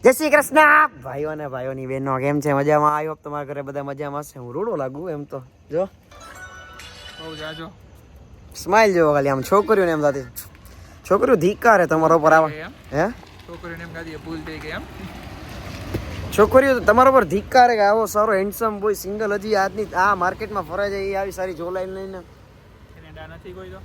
જય શ્રી કૃષ્ણ ભાઈઓ અને ભાઈઓની બહેનો કેમ છે? મજામાં? આઈ હોપ તમારા ઘરે બધા મજામાં હશે. હું રૂડો લાગુ એમ તો જો બહુ જાજો સ્માઈલ જેવો ખાલી આમ છોકરીઓને એમ થતી છોકરીઓ ધિક્કારે તમારા ઉપર આવે હે છોકરીને એમ ગાદી ભૂલ થઈ ગઈ એમ છોકરીઓ તમારા ઉપર ધિક્કારે કે આવો સારો હેન્ડસમ બોય સિંગલ હજી આજની આ માર્કેટમાં ફરે છે એ આવી સારી જોલાઈ લઈને એને ડા નથી કોઈ તો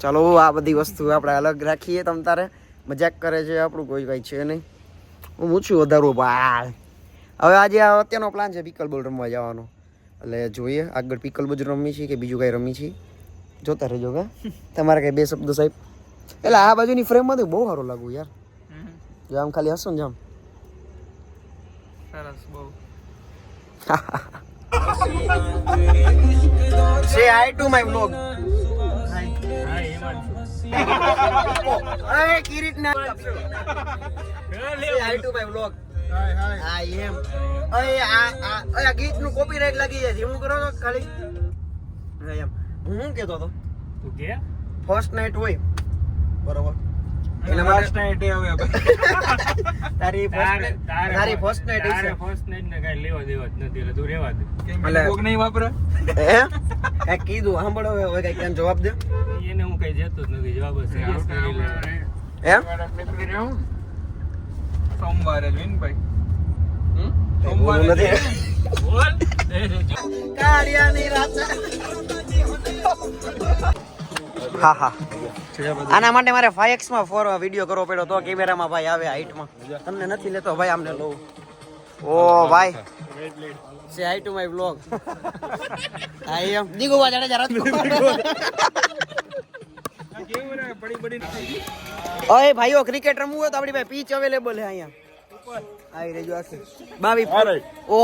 ચાલો આ બધી વસ્તુ આપણે અલગ રાખીએ. તમ તારે મજાક કરે છે આપણું કોઈ કઈ છે નહીં. હું મૂછું વધારું ભાઈ. હવે આજે આ અત્યારનો પ્લાન છે પિકલ બોલ રમવા જવાનો. એટલે જોઈએ આગળ પિકલ બોલ રમી છીએ કે બીજું કાંઈ રમી છીએ જોતા રહેજો. કે તમારે કઈ બે શબ્દો સાહેબ? એટલે આ બાજુની ફ્રેમમાં તો બહુ સારું લાગુ યાર. જો આમ ખાલી હસો ને જામ સરસ બહુ સે હાય ટુ માય વ્લોગ. અરે કિરીટ ના હાય ટુ માય વ્લોગ. આઈ એમ અરે આ ગીત નું કોપીરાઈટ લાગી જાય. હું કરો છો ખાલી એમ હું શું કહેતો હતો તું કે ફર્સ્ટ નાઈટ હોય બરોબર એના ફર્સ્ટ નાઈટ હવે તારી ફર્સ્ટ નાઈટ તારે ફર્સ્ટ નાઈટ ને કાઈ લેવા દેવા જ નથી એટલે તું રહેવા દે એટલે કોક નહીં વાપરે હે કઈ કીધું સાંભળો હવે કઈ કેમ જવાબ દે. એને હું કઈ જતો જ નથી જવાબ જ સિરિયસ કરી લે એમ સોમવારે જોઈન ભાઈ સોમવારે નથી બોલ કાળિયાની રાત. હા હા આના માટે મારે 5x માં વિડીયો કરવો પડ્યો તો કેમેરામાં ભાઈ આવે હાઈટમાં. તમને નથી લેતો ભાઈ આમને લઉં. ઓ ભાઈ સે હાઈ ટુ માય વ્લોગ. આઈ એમ દીગુબા જાડેજા રાજકોટ. ઓય ભાઈઓ ક્રિકેટ રમવું હોય તો આપણી પાસે પીચ અવેલેબલ છે અહીંયા. આવી રેજો આખી બાવી. ઓ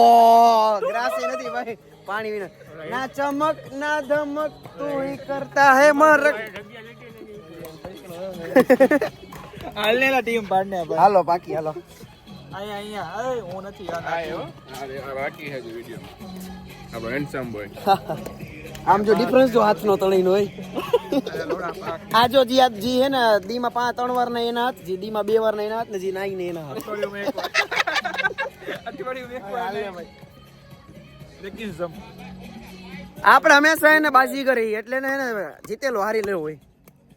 ગ્રાસ નથી ભાઈ પાણી વિના ના ચમક ના ધમક તું ही करता है मरक. હાલનેલા ટીમ પાડને હાલો બાકી હાલો અહીંયા એ હું નથી આયો અરે બાકી છે વિડિયો આ હેન્ડસમ બોય આમ જો ડિફરન્સ જો હાથનો તળીનો હોય. આ જો જી હે ને દીમાં 3 વાર ના એના હાથ, જી દીમાં 2 વાર ના એના હાથ ને જી નાઈ ને એના હાથ. આપણે હંમેશા એને બાજી કરી એટલે ને જીતેલો હારી લેવો હોય.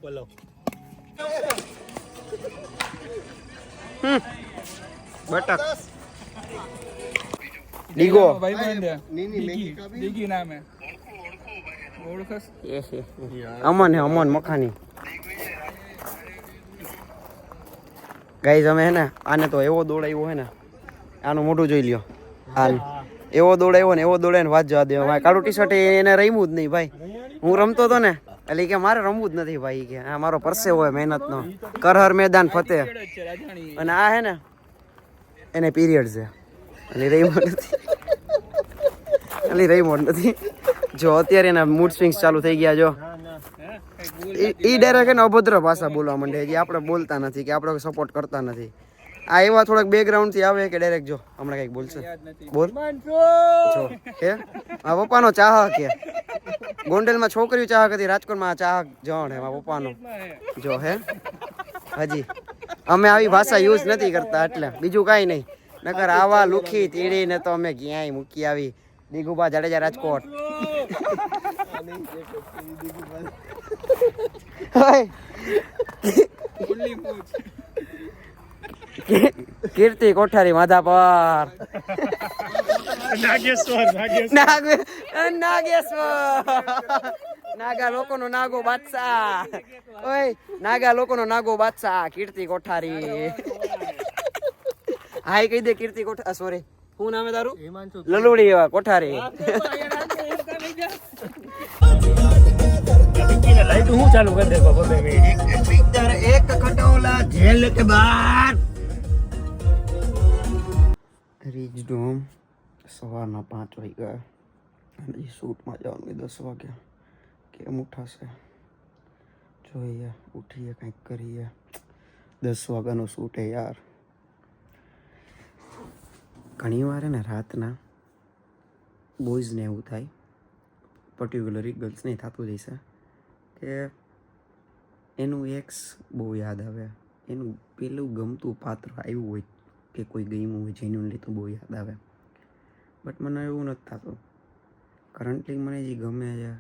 બોલો બટક ડીગો દીગી નામે ઓળખસ અમન હે અમન મખાની. ગાઈઝ અમે હે ને આને તો એવો દોડાવ્યો હે ને આનું મોઢું જોઈ લ્યો. હાલ એવો દોડાવ્યો ને એવો દોડાઈને વાત જવા દે. ભાઈ કાળું ટી શર્ટ એને રમ્યું જ નહીં ભાઈ. હું રમતો હતો ને એટલે કે મારે રમવું જ નથી ભાઈ કે આ મારો પરસેવો હોય મહેનતનો કરહર મેદાન ફતેહ. અને આ હે ને એને પીરિયડ છે એટલે રમ્યો નથી એટલે રમ્યો નથી. જો અત્યારે એના મૂડ સ્વિંગ્સ ચાલુ થઈ ગયા. જો ઈ ડાયરેક્ટ એને અભદ્ર ભાષા બોલવા માંડે જે આપણે બોલતા નથી કે આપણે સપોર્ટ કરતા નથી. આ એવા થોડાક બેકગ્રાઉન્ડ થી આવે કે ડાયરેક્ટ જો હમણાં કઈક બોલશે. બોલ જો હે આ પપ્પાનો ચાહક કે ગોંડલમાં છોકરીઓ ચાહક હતી, રાજકોટમાં ચાહક જણ હે પપ્પાનો. જો હે હજી અમે આવી ભાષા યુઝ નથી કરતા એટલે બીજું કાંઈ નહીં. નકર આવા લુખી તીડીને તો અમે ક્યાંય મૂકી આવી. દીગુબા જાડેજા રાજકોટ. કીર્તિ કોઠારી માધાપર. નાગા લોકોનો નાગો બાદશાહ. ઓય નાગા લોકોનો નાગો બાદશાહ કીર્તિ કોઠારી. હાય કહી દે કીર્તિ કોઠારી. સોરી શું નામ હે તારું? લલુડી કોઠારી. લાઈટ હું ચાલુ કરી દે એક ખટોલા જેલ કે બાર. રીચ હોમ સવારના 5 વાગ્યા અને શૂટમાં જવાનું 10 વાગ્યા. કેમ ઉઠાશે જોઈએ ઉઠીએ કંઈક કરીએ. 10 વાગ્યાનો શૂટ હે યાર. ઘણી વાર ને રાતના બોયઝને એવું થાય પર્ટિક્યુલરલી ગર્લ્સ નહીં થતું જ હશે કે એનું એક્સ બહુ યાદ આવે. એનું પેલું ગમતું પાત્ર આવ્યું હોય કે કોઈ ગમ્યું હોય જેન્યુઅનલી તો બહુ યાદ આવે, બટ મને એવું નથી થતું. કરન્ટલી મને જે ગમે છે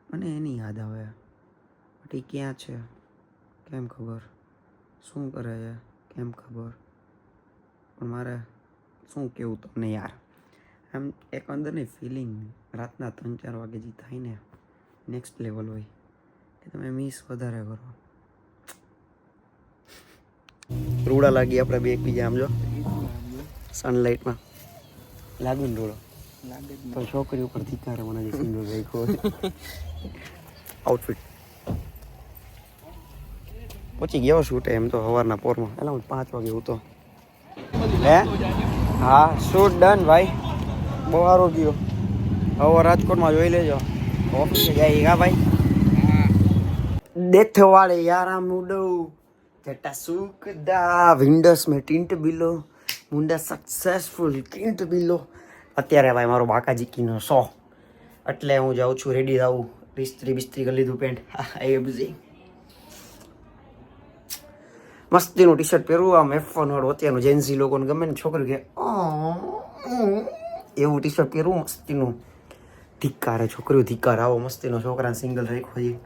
મને એની યાદ આવે, બટ એ ક્યાં છે કેમ ખબર, શું કરે છે કેમ ખબર. પણ મારે શું કહેવું તમને યાર, આમ એક અંદરની ફિલિંગ રાતના 3-4 વાગે જે થાય ને નેક્સ્ટ લેવલ હોય, એ તમે મિસ વધારે કરો. રૂડા લાગી આપણે બે એકબીજા આમ જો સનલાઇટમાં લાગુ ને રૂડો તો છોકરી ઉપર ધિકારે મને જે સિંગલ રાખ્યો આઉટફિટ પહોંચી ગયો શૂટે એમ તો સવારના પોરમાં, એટલે હું 5 વાગે ઉતો. હે હા શૂટ ડન ભાઈ, બહુ સારું ગયો. હવે રાજકોટમાં જોઈ લેજો ઓફિસે જાય હા ભાઈ. डेथ वाले यारा मुडो जटा सुखदा विंडोज में टिंट बिलो मुंडा सक्सेसफुल टिंट बिलो. અત્યારે ભાઈ મારો બાકાજીકીનો 100 એટલે હું જાઉં છું રેડી થાઉં, બિસ્ત્રી કરી લીધું, પેન્ટ એબજી મસ્તીનું ટી શર્ટ પહેરવું, આમ F1 વાળું અત્યારનું જેન્સી લોકોને ગમે ને છોકરી કે એવું ટી શર્ટ પહેરવું મસ્તીનું. ધિક્કારે છોકરીઓ ધિક્કાર, આવો મસ્તીનો છોકરાને સિંગલ રાખ્યો.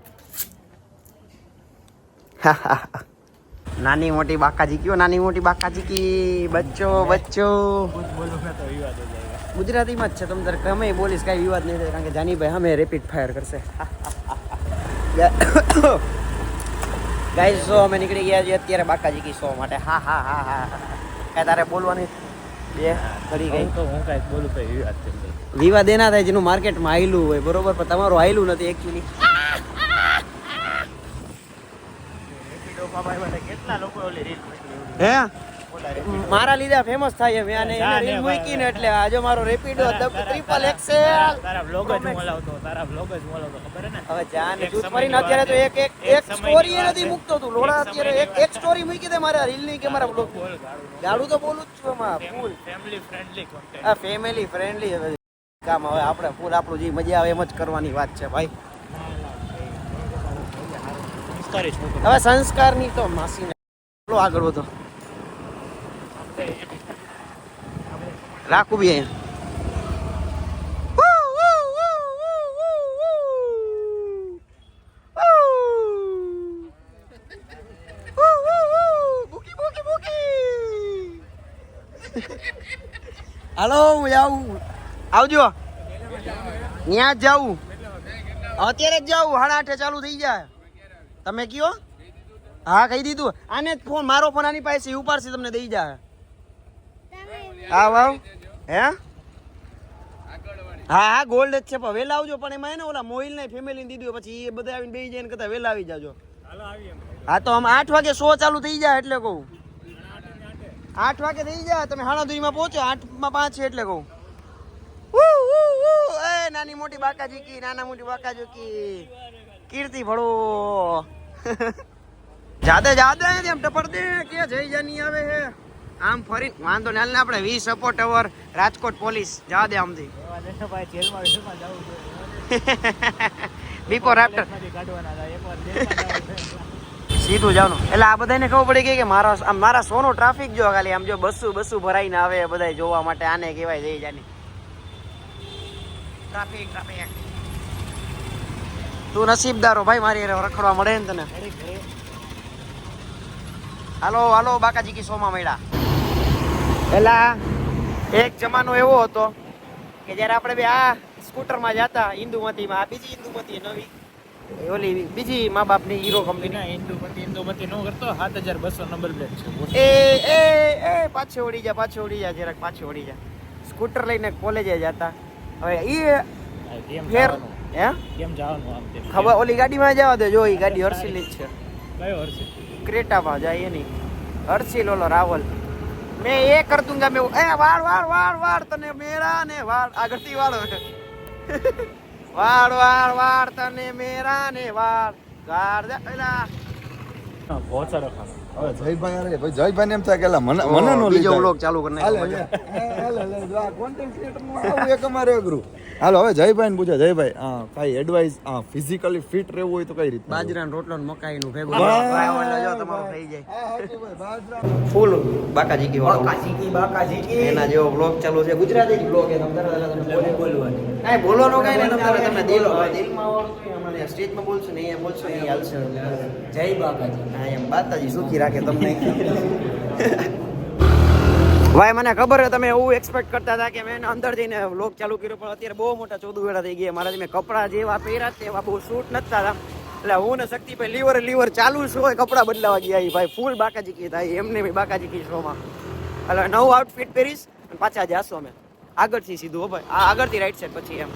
નાની મોટી બાકાજી કયો, નાની મોટી બાકાજી કી બચ્ચો બચ્ચો ગુજરાતીમાં જ છે. તમે તારે ગમે બોલીશ કાંઈ વિવાદ નહીં થાય, કારણ કે જાનીભાઈ અમે રેપિડ ફાયર કરશે. ગાઈસ સો અમે નીકળી ગયા છીએ અત્યારે બાકાજી કી શો માટે. હા હા હા હા કાંઈ તારે બોલવાની બે ઘડી ગઈ તો હું કાંઈક બોલું તો વિવાદ છે. વિવાદ એના થાય જેનું માર્કેટમાં આવેલું હોય, બરોબર, પણ તમારું આવેલું નથી એકચ્યુઅલી. કેટલા લોકો ઓલી રીલ હે મારા લીધે ફેમસ થાય મેં આને રીલ મૂકી ને એટલે આજે મારો રેપિડો ટ્રિપલ એક્સેલ તારા વ્લોગ જ મોલાવતો, તારા વ્લોગ જ મોલાવતો, ખબર હે ને. હવે જાન ચૂત કરીને અત્યારે તો એક સ્ટોરી નથી મૂકતો તું લોડા, અત્યારે એક સ્ટોરી મૂકી દે મારા રીલ ની કે મારા વ્લોગ. ગાડું તો બોલું જ છું એમાં ફૂલ ફેમિલી ફ્રેન્ડલી કોન્ટેન્ટ. આ ફેમિલી ફ્રેન્ડલી કામ. હવે આપણે ફૂલ આપણું જે મજા આવે એમ જ કરવાની વાત છે ભાઈ. હવે સંસ્કારની તો માસીને આગળ વધો રાખું બી હાલો હું જાઉં, આવજો ત્યાં જ જાઉં, અત્યારે જ જાઉં, 8:30 ચાલુ થઈ જાય. તમે કયો? હા કહી દીધું. આને ફોન મારો ફોન આની પાસે ઉપાડશે તમને દઈ જાય. હા વાવ હે હા હા ગોલ્ડ જ છે, પણ વહેલા આવજો. પણ એમાં એને ઓલા મોઇલ ને ફેમિલી ને દીધું પછી એ બધા આવીને બેસી જાય ને કરતા વહેલા આવી જાજો. હા તો આમ 8 વાગે શો ચાલુ થઈ જાય એટલે કહું 8 વાગે થઈ જાય, તમે 8:30 માં પહોંચો, 8 માં 5 છે એટલે કહું. એ નાની મોટી બાકાજી કી, નાના મોટી બાકાજી કી કીર્તિ ભળો જાદે એમ ટપડ દે કે જઈ જાની આવે હે આમ ફરી વાંધો ને આપણે 20 સપોર્ટ અવર રાજકોટ પોલીસ જા દે આમથી બિફોર આફ્ટર સીધું જવાનું. એટલે આ બધાને ખબર પડી ગઈ કે મારા શોનો ટ્રાફિક જો ખાલી આમ જો બસો ભરાઈને આવે બધા જોવા માટે, આને કહેવાય જઈ જાની ટ્રાફિક. તું નસીબદારો ભાઈ, મારી રખડવા મળે ને તને. હાલો બાકાજી કી શોમાં મળ્યા. પેલા એક જમાનો એવો હતો કે જયારે આપણે બે આ સ્કૂટરમાં જતા ઇન્દુમતીમાં, આ બીજી ઇન્દુમતી નવી ઓલી બીજી મા બાપની હીરો કંપની. ઇન્દુમતી નો કરતો 7200 નંબર પ્લેટ છે. એ પાછો ઉડી જા જરાક પાછો ઉડી જા. સ્કૂટર લઈને કોલેજે જતા. હવે ફેર હે કેમ જવાનું આમ તેમ ખબર ઓલી ગાડીમાં જવા દે. જો એ ગાડી હર્ષિલ જ છે. કયો હર્ષિલ? ક્રેટામાં જાય એની હર્ષિલ ઓલો રાવલ. મેં એ કર દૂંગા મેં એ વાળ તને મેરા ને વાળ આગળથી વાળો વાળ તને મેરા ને વાળ ગાડ દે પેલા પહોંચાડો ખાનો. હવે જયભાઈ અરે ભાઈ જયભાઈ ને એમ થાય કે મને નો બીજો વ્લોગ ચાલુ કરી હાલે કોન્ટેન્ટ ક્રિએટર નું આવું એક અમારે અઘરું હાલો હવે જયભાઈ ને પૂછે જયભાઈ કઈ એડવાઇસ ફિઝિકલી ફિટ રહેવું હોય તો કઈ રીતે બાજરાનો રોટલો ને મકાઈનું ભેગું વાહ, ખાવાનું જો તમારું થઈ જાય બાજરા ફૂલ બાકાજી કી વાળો બાકાજી એના જેવો બ્લોગ ચાલુ છે ગુજરાતી જ બ્લોગ છે તમે તરત બોલવાની કાંઈ બોલવાનું કાંઈ નહીં તમને દિલમાં આવડતું અમારે સ્ટેજમાં બોલશો ને અહીંયા બોલશો ને હાલશે જય બાકાજી હા એમ બાતાજી સુખી રાખે તમને ભાઈ મને ખબર છે તમે એવું એક્સપેક્ટ કરતા હતા કે મેં અંદર જઈને વ્લોગ ચાલુ કર્યો પણ અત્યારે બહુ મોટા 14 વેળા થઈ ગયા મારાથી મેં કપડાં જેવા પહેર્યા તેવા બહુ શૂટ નતા હતા એટલે હું ને શક્તિભાઈ લીવર ચાલુ શું હોય કપડાં બદલાવા ગયા એ ભાઈ ફૂલ બાકાજી કી થાય એમને બી બાકાજી કી શોમાં એટલે નવું આઉટફિટ પહેરીશ અને પાછા જાશો અમે આગળથી સીધું હો ભાઈ આગળથી રાઈટ સાઈડ પછી એમ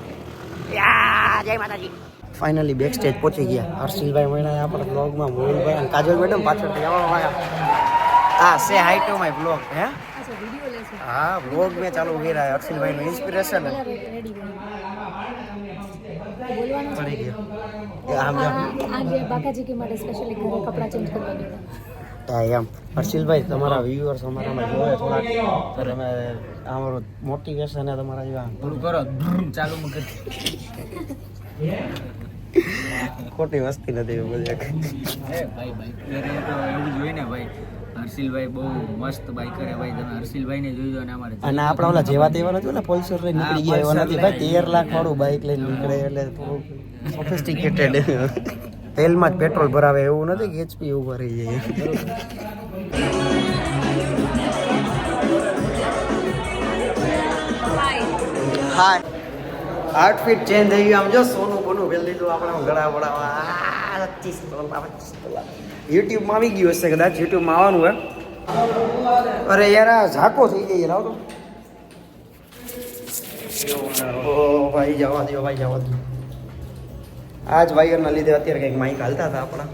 જય માતાજી ફાઇનલી બેક સ્ટેજ પહોંચી ગયા હર્ષિલભાઈ મળ્યા આપણા બ્લોગમાં મોહનભાઈ અને કાજલ મેડમ પાછળથી આવવા હા સે હાઈ ટુ માય બ્લોગ હે હા બ્લોગ મેં ચાલુ કર્યા હર્ષિલભાઈ નું ઇન્સ્પિરેશન પડી ગયો આમ આજે બાકાજી કે માટે સ્પેશિયલી ઘરે કપડાં ચેન્જ કરવા ગયા હા એમ હર્ષિલભાઈ તમારા વ્યુઅર્સ અમારામાં જોવે થોડાક તો તમે અમારું મોટિવેશન હે તમારા જેવા પૂરું કરો ચાલુ મગજ ખોટી વસ્તી નથી બધે ભાઈ બાઈક કરે તો એવું જોઈએ ને ભાઈ હર્ષિલભાઈ બહુ મસ્ત બાઈક કરે ભાઈ તમે હર્ષિલભાઈ ને જોઈ દો ને અમારે અને આપણા ઓલા જેવા તેવા નથી ને પલ્સર લઈને નીકળી ગયા એવા નથી ભાઈ 13 લાખ વાળું બાઈક લઈને નીકળે એટલે થોડું સોફિસ્ટિકેટેડ તેલમાં જ પેટ્રોલ ભરાવે એવું નથી કે એચપી ઉભા રહી જાય હાય આઉટફિટ ચેન્જ થઈ ગયું આમ જો સોનું બોનું પહેરી લીધું આપણે ગળા વળાવા 25 યુટ્યુબમાં આવી ગયું હશે કદાચ યુટ્યુબમાં આવવાનું હે અરે યાર આ ઝાકો થઈ જાય યાર આવતો ઓ ભાઈ જવા દો આ જ વાયરના લીધે અત્યારે કંઈક માઇક હાલતા હતા આપણા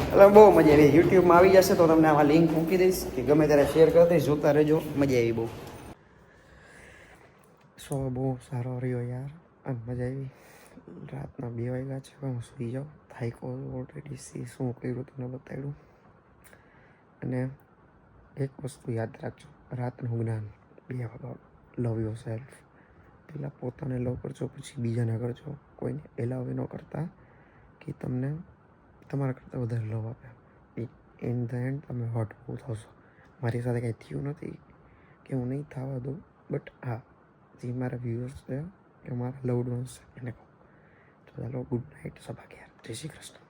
એટલે બહુ મજા આવી યુટ્યુબમાં આવી જશે તો તમને આમાં લિંક મૂકી દઈશ કે ગમે ત્યારે શેર કરી દઈશ જોતા રહેજો મજા આવી બહુ શો બહુ સારો રહ્યો યાર અને મજા આવી રાતના 2 વાગ્યા છે હું સૂઈ જાઉં થાઈકો ઓલરેડી શું કર્યું તમને બતાવ્યું અને એક વસ્તુ યાદ રાખજો રાતનું જ્ઞાન 2 વાગ્યા લવ યોર સેલ્ફ પહેલાં પોતાને લવ કરજો પછી બીજાને કરજો કોઈને એલાવ ન કરતા કે તમને તમારા કરતાં વધારે લવ આપે ઇન ધ એન્ડ તમે હર્ટ બહુ થશો મારી સાથે કંઈ થયું નથી કે હું નહીં થવા દઉં બટ હા જે મારા વ્યુઅર્સ છે કે મારા લવડ વન્સ છે એને કહું તો ચાલો ગુડ નાઇટ સભા યાર જય શ્રી કૃષ્ણ